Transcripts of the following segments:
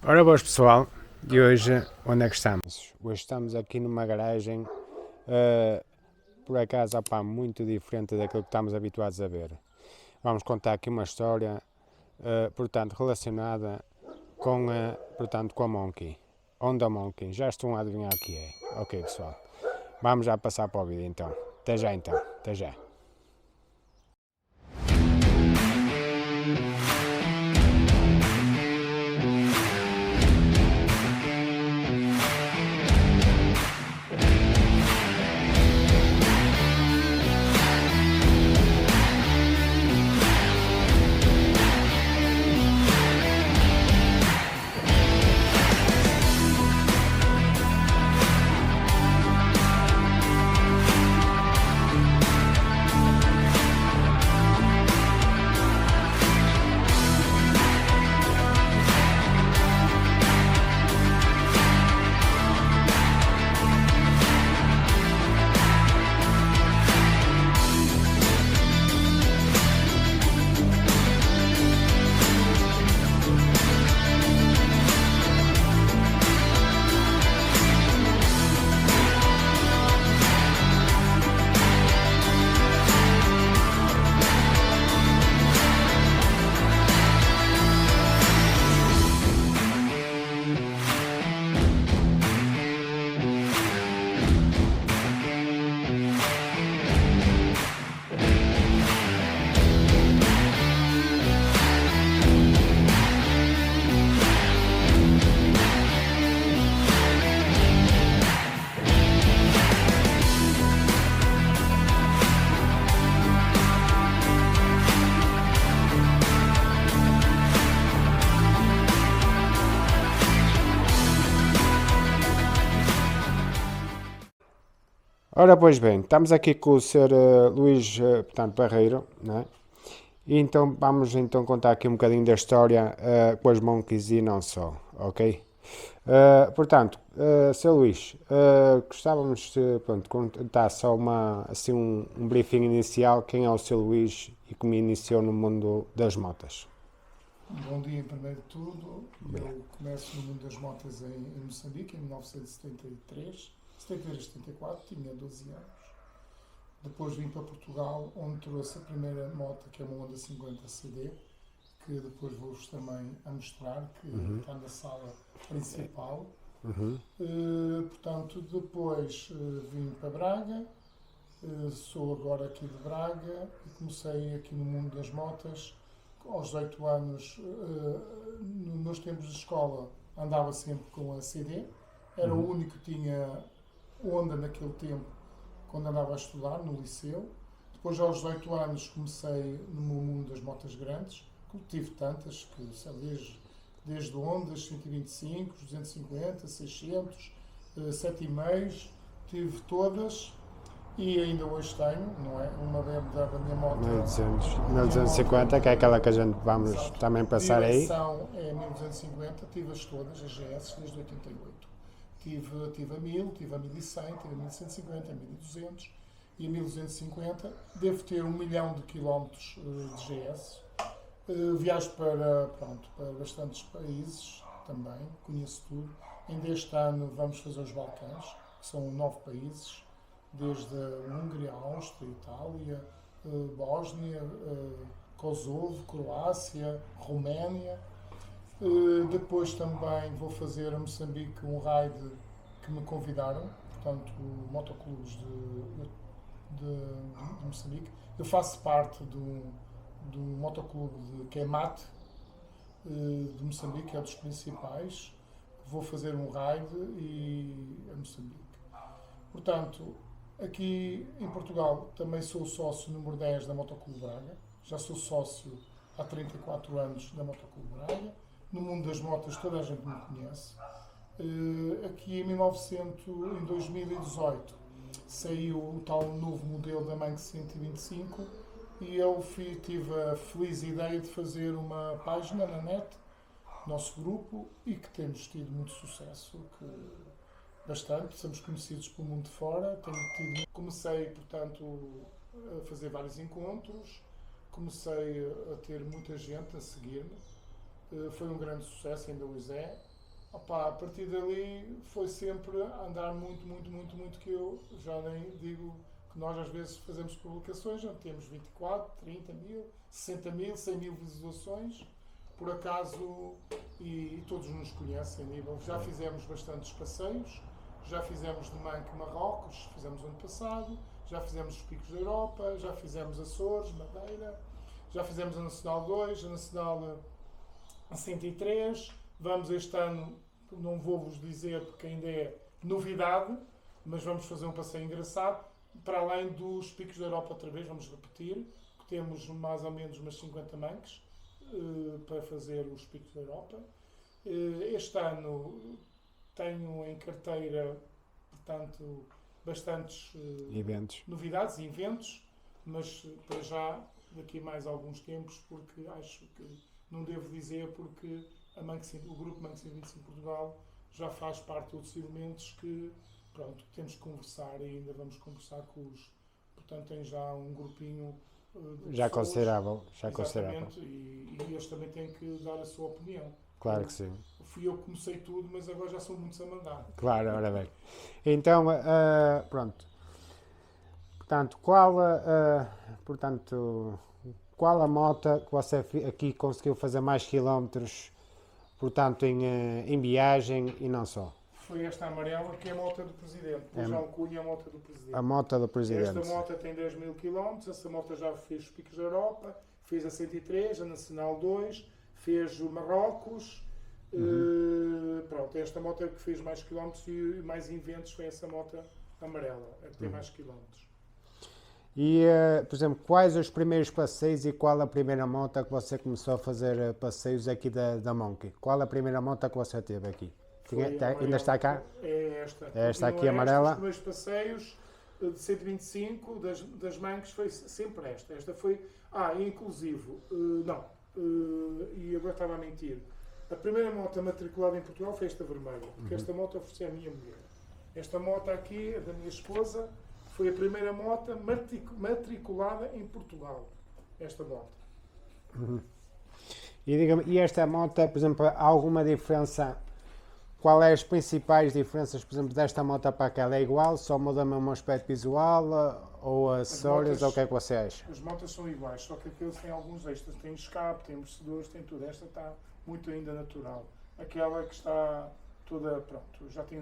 Ora boas pessoal, e hoje onde é que estamos? Hoje estamos aqui numa garagem, por acaso, opá, muito diferente daquilo que estamos habituados a ver. Vamos contar aqui uma história, portanto, relacionada com a Monkey. Honda Monkey, já estão a adivinhar o que é. Ok pessoal, vamos já passar para o vídeo então. Até já então, até já. Ora, pois bem, estamos aqui com o Sr. Luís, portanto, Barreiro, não é? E então vamos então contar aqui um bocadinho da história com as Monkeys e não só, ok? Portanto, Sr. Luís, gostávamos de pronto, contar só assim, um briefing inicial, quem é o Sr. Luís e como iniciou no mundo das motas. Bom dia, primeiro de tudo. Obrigado. Eu começo no mundo das motas em Moçambique, em 1973, 73-74, tinha 12 anos. Depois vim para Portugal, onde trouxe a primeira moto, que é uma Honda 50 CD, que depois vou-vos também a mostrar, que está na sala principal. Portanto, depois vim para Braga, sou agora aqui de Braga e comecei aqui no mundo das motas. Aos 18 anos, nos meus tempos de escola, andava sempre com a CD. Era o único que tinha Honda naquele tempo, quando andava a estudar no liceu. Depois, aos 18 anos, comecei no meu mundo das motas grandes. Tive tantas, que sei, desde Hondas 125, 250, 600, 7,5, tive todas. E ainda hoje tenho, não é? Uma BMW, a minha moto. 1200, 1250, que é aquela que a gente vamos Exato. também passar aí. Direção é 1250, tive-as todas, as GS, desde 88. Tive a 1000, tive a 1100, tive a 1150, a 1200 e a 1250. Devo ter 1 milhão de quilómetros de GS. Viajo para bastantes países também, conheço tudo. Ainda este ano vamos fazer os Balcãs, que são 9 países. Desde a Hungria, Áustria, Itália, Bósnia, Kosovo, Croácia, Roménia. Depois também vou fazer a Moçambique um raid que me convidaram, portanto, motoclubes de Moçambique. Eu faço parte do motoclube que é MAT, de Moçambique, que é um dos principais. Vou fazer um raid a Moçambique. Portanto, aqui em Portugal também sou sócio número 10 da Motoclube Braga. Já sou sócio há 34 anos da Motoclube Braga. No mundo das motas toda a gente me conhece. Aqui em 2018 saiu o tal novo modelo da Manx 125 e eu tive a feliz ideia de fazer uma página na net, nosso grupo, e que temos tido muito sucesso. Bastante, somos conhecidos pelo mundo de fora. Comecei, portanto, a fazer vários encontros, comecei a ter muita gente a seguir-me. Foi um grande sucesso, ainda hoje é. Opa, a partir dali foi sempre andar muito, que eu já nem digo que nós às vezes fazemos publicações onde temos 24, 30 mil, 60 mil, 100 mil visualizações, por acaso, e todos nos conhecem, nível. Já fizemos bastantes passeios, já fizemos de Manque, Marrocos, fizemos ano passado, já fizemos os Picos da Europa, já fizemos Açores, Madeira, já fizemos a Nacional 2, a Nacional 103, vamos este ano, não vou vos dizer porque ainda é novidade, mas vamos fazer um passeio engraçado, para além dos Picos da Europa outra vez, vamos repetir, que temos mais ou menos umas 50 manques para fazer os Picos da Europa. Este ano tenho em carteira, portanto, bastantes novidades e eventos, mas para já, daqui a mais alguns tempos, porque acho que não devo dizer, porque o Grupo Manque 125 Portugal já faz parte de outros elementos que, pronto, temos que conversar e ainda vamos conversar com os... Portanto, tem já um grupinho de já pessoas, considerável. e eles também têm que dar a sua opinião. Claro que sim. Fui eu que comecei tudo, mas agora já são muitos a mandar. Claro, ora bem. Então, pronto. Portanto, qual a moto que você aqui conseguiu fazer mais quilómetros, portanto, em viagem e não só? Foi esta amarela, que é a moto do Presidente. O João Cunha, a moto do Presidente. A moto do Presidente. Esta moto tem 10 mil km, essa moto já fez os Picos da Europa, fez a 103, a Nacional 2, fez o Marrocos. Pronto, esta moto é que fez mais quilómetros e mais eventos, foi essa moto amarela, a que tem mais quilómetros. E, por exemplo, quais os primeiros passeios e qual a primeira moto que você começou a fazer passeios aqui da Monkey? Qual a primeira moto que você teve aqui? Ainda está cá? É esta. É esta aqui amarela? Os primeiros passeios de 125 das Manques foi sempre esta. Esta foi... inclusive, e agora estava a mentir. A primeira moto matriculada em Portugal foi esta vermelha, porque esta moto ofereci à minha mulher. Esta moto aqui, a da minha esposa, foi a primeira moto matriculada em Portugal. Esta moto. E diga-me, e esta moto, por exemplo, há alguma diferença? Qual é as principais diferenças, por exemplo, desta moto para aquela? É igual? Só muda mesmo o aspecto visual? Ou acessórios? Ou o que é que você acha? As motas são iguais, só que aqueles têm alguns extras. Tem escape, tem amortecedores, tem tudo. Esta está muito ainda natural. Aquela que está toda, pronto, já tem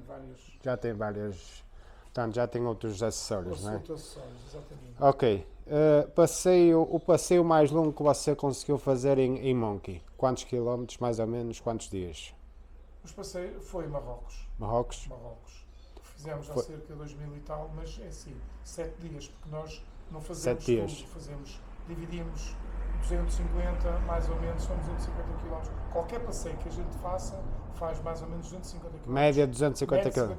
várias... Já tem várias... Portanto, já tem outros acessórios, não é? Outros acessórios, exatamente. Ok. O passeio mais longo que você conseguiu fazer em Monkey? Quantos quilómetros, mais ou menos? Quantos dias? Os passeios foi Marrocos. Marrocos? Fizemos há cerca de 2000 e tal, mas é assim, 7 dias, porque nós não fazemos 7 dias. tudo. Dividimos 250, mais ou menos, são 250 km. Qualquer passeio que a gente faça, faz mais ou menos 250 km. Média 250 km.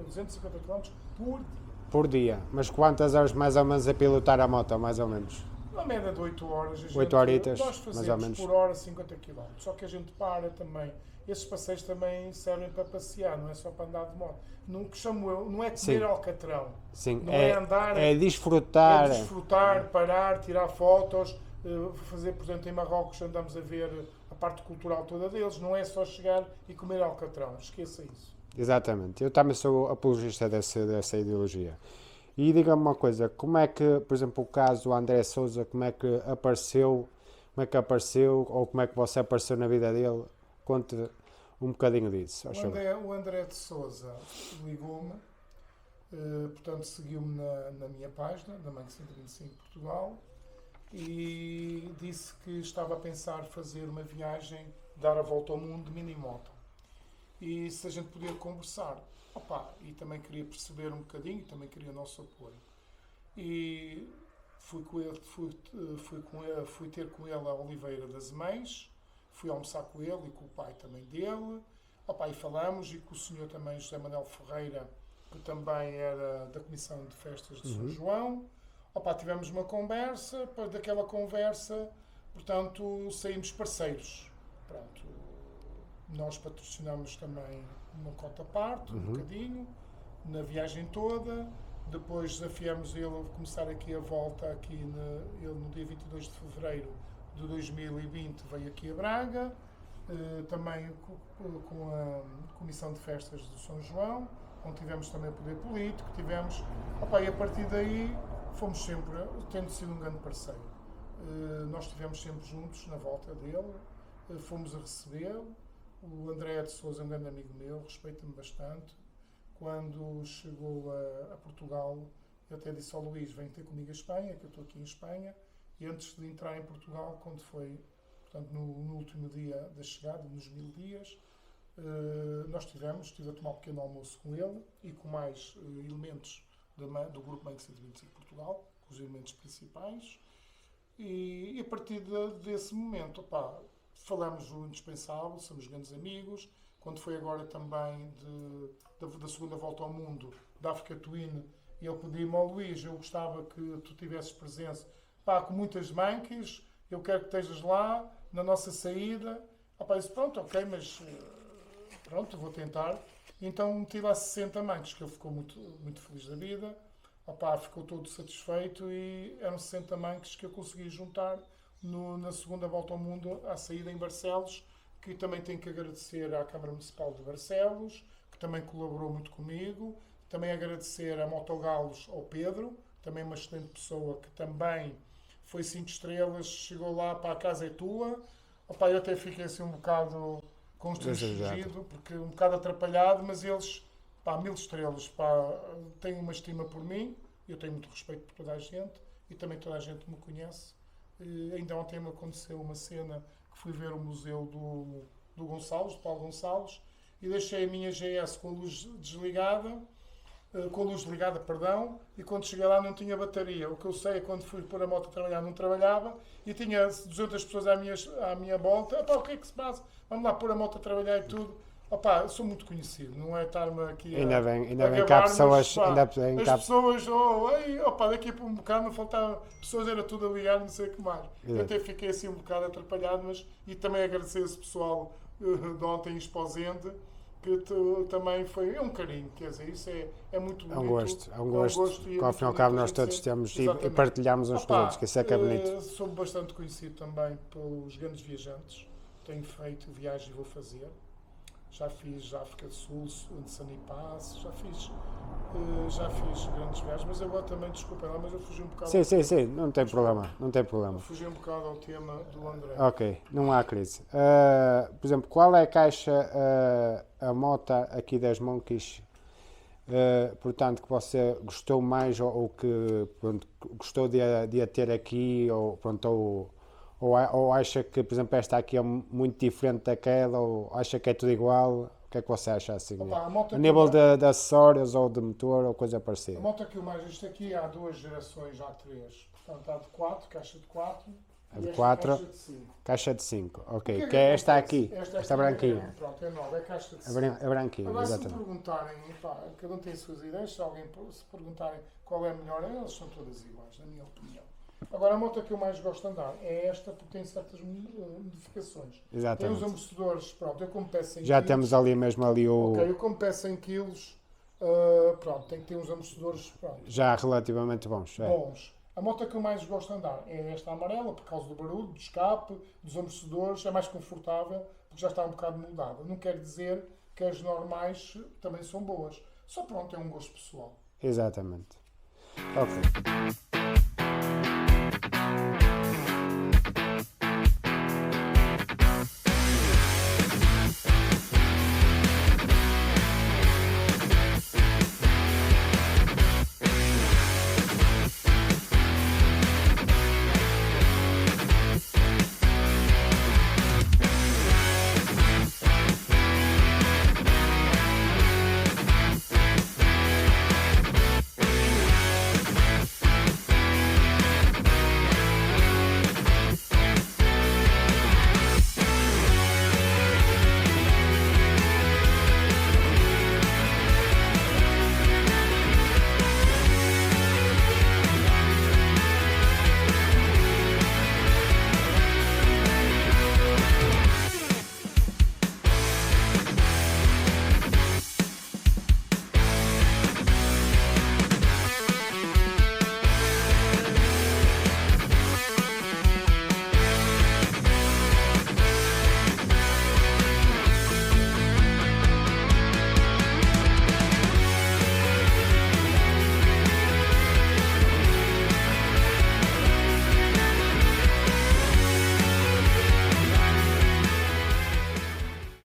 250 km por dia. Por dia. Mas quantas horas mais ou menos a pilotar a moto, mais ou menos? Uma média de 8 horas. 8 horitas, nós fazemos mais ou menos. Por hora 50 km. Só que a gente para também. Esses passeios também servem para passear, não é só para andar de moto. Não, que chamo eu, não é comer alcatrão. Sim, não é andar. É desfrutar. É desfrutar, parar, tirar fotos, fazer, por exemplo, em Marrocos andamos a ver a parte cultural toda deles. Não é só chegar e comer alcatrão. Esqueça isso. Exatamente. Eu também sou apologista dessa ideologia. E diga-me uma coisa, como é que, por exemplo, o caso do André Sousa, como é que apareceu, ou como é que você apareceu na vida dele? Conte um bocadinho disso. O André de Sousa ligou-me, portanto seguiu-me na minha página, da Manque 125 Portugal, e disse que estava a pensar fazer uma viagem, dar a volta ao mundo de minimoto. E se a gente podia conversar. E também queria perceber um bocadinho, também queria o nosso apoio. E fui ter com ele a Oliveira das Mães, fui almoçar com ele e com o pai também dele. E falamos, e com o senhor também, José Manuel Ferreira, que também era da Comissão de Festas de São João. Tivemos uma conversa, depois daquela conversa, portanto, saímos parceiros. Pronto, nós patrocinamos também uma cota à parte, um bocadinho, na viagem toda. Depois desafiamos ele a começar aqui a volta, ele no dia 22 de fevereiro de 2020 veio aqui a Braga. também com a Comissão de Festas do São João, onde tivemos também poder político, tivemos, e a partir daí fomos sempre, tendo sido um grande parceiro. Nós estivemos sempre juntos na volta dele, fomos a recebê-lo. O André de Sousa é um grande amigo meu, respeita-me bastante. Quando chegou a Portugal, eu até disse ao Luís, vem ter comigo a Espanha, que eu estou aqui em Espanha, e antes de entrar em Portugal, quando foi, portanto, no último dia da chegada, nos 1000 dias, estive a tomar um pequeno almoço com ele e com mais elementos do Grupo Banco 125 Portugal, com os elementos principais, e a partir desse momento, falamos o indispensável, somos grandes amigos. Quando foi agora também da segunda volta ao mundo, da África Twin, ele pediu-me ao Luís, eu gostava que tu tivesses presença, com muitas manques, eu quero que estejas lá, na nossa saída. Eu disse, pronto, ok, mas pronto, vou tentar. Então meti lá 60 manques, que ele ficou muito, muito feliz da vida. Ficou todo satisfeito e eram 60 manques que eu consegui juntar na segunda volta ao mundo, à saída em Barcelos, que também tenho que agradecer à Câmara Municipal de Barcelos, que também colaborou muito comigo. Também agradecer a Motogalos, ao Pedro, também uma excelente pessoa, que também foi 5 estrelas, chegou lá, a casa é tua. Eu até fiquei assim um bocado constrangido, porque um bocado atrapalhado, mas eles, 1000 estrelas, têm uma estima por mim, eu tenho muito respeito por toda a gente, e também toda a gente me conhece. Ainda ontem me aconteceu uma cena que fui ver o museu do Gonçalves, do Paulo Gonçalves, e deixei a minha GS com a luz desligada, e quando cheguei lá não tinha bateria. O que eu sei é que quando fui pôr a moto a trabalhar não trabalhava, e tinha 200 pessoas à minha volta. O que é que se passa? Vamos lá pôr a moto a trabalhar e tudo. Eu sou muito conhecido, não é estar-me aqui ainda bem que há pessoas, as pessoas, daqui a um bocado não faltava pessoas, era tudo a ligar, não sei o que mais. Eu até fiquei assim um bocado atrapalhado, e também agradecer esse pessoal de ontem em Esposende, que também foi um carinho, quer dizer, isso é muito bonito. É um gosto, que ao fim e ao cabo nós todos temos e partilhamos uns com os outros, que isso é que é bonito. Sou bastante conhecido também pelos grandes viajantes, tenho feito viagens e vou fazer. Já fiz África do Sul, Sunny Pass, já fiz grandes viagens, mas agora também, desculpem lá, mas eu fugi um bocado... Sim, não tem problema. Eu fugi um bocado ao tema do André. Ok, não há crise. Por exemplo, qual é a caixa, a moto aqui das Monkeys, portanto, que você gostou mais ou que gostou de a ter aqui, ou acha que, por exemplo, esta aqui é muito diferente daquela, ou acha que é tudo igual? O que é que você acha assim? A nível de acessórios ou de motor ou coisa parecida? A moto que eu mais, isto aqui há 2 gerações, há 3. Portanto, há de 4, caixa de 4. A de 4, caixa de 5. Ok, que é esta aqui, esta branquinha. Pronto, é nova, é caixa de 5. É branquinha, agora, exatamente. Se me perguntarem, cada um tem as suas ideias, se perguntarem qual é a melhor, elas são todas iguais, na minha opinião. Agora, a moto que eu mais gosto de andar é esta, porque tem certas modificações. Exatamente. Tem os amortecedores, eu como peço 100 já kg, temos ali mesmo o... Ok, eu como peço 100 kg, tem que ter uns amortecedores, já relativamente bons. Bons. A moto que eu mais gosto de andar é esta amarela, por causa do barulho, do escape, dos amortecedores, é mais confortável, porque já está um bocado moldada. Não quer dizer que as normais também são boas. Só é um gosto pessoal. Exatamente. Ok.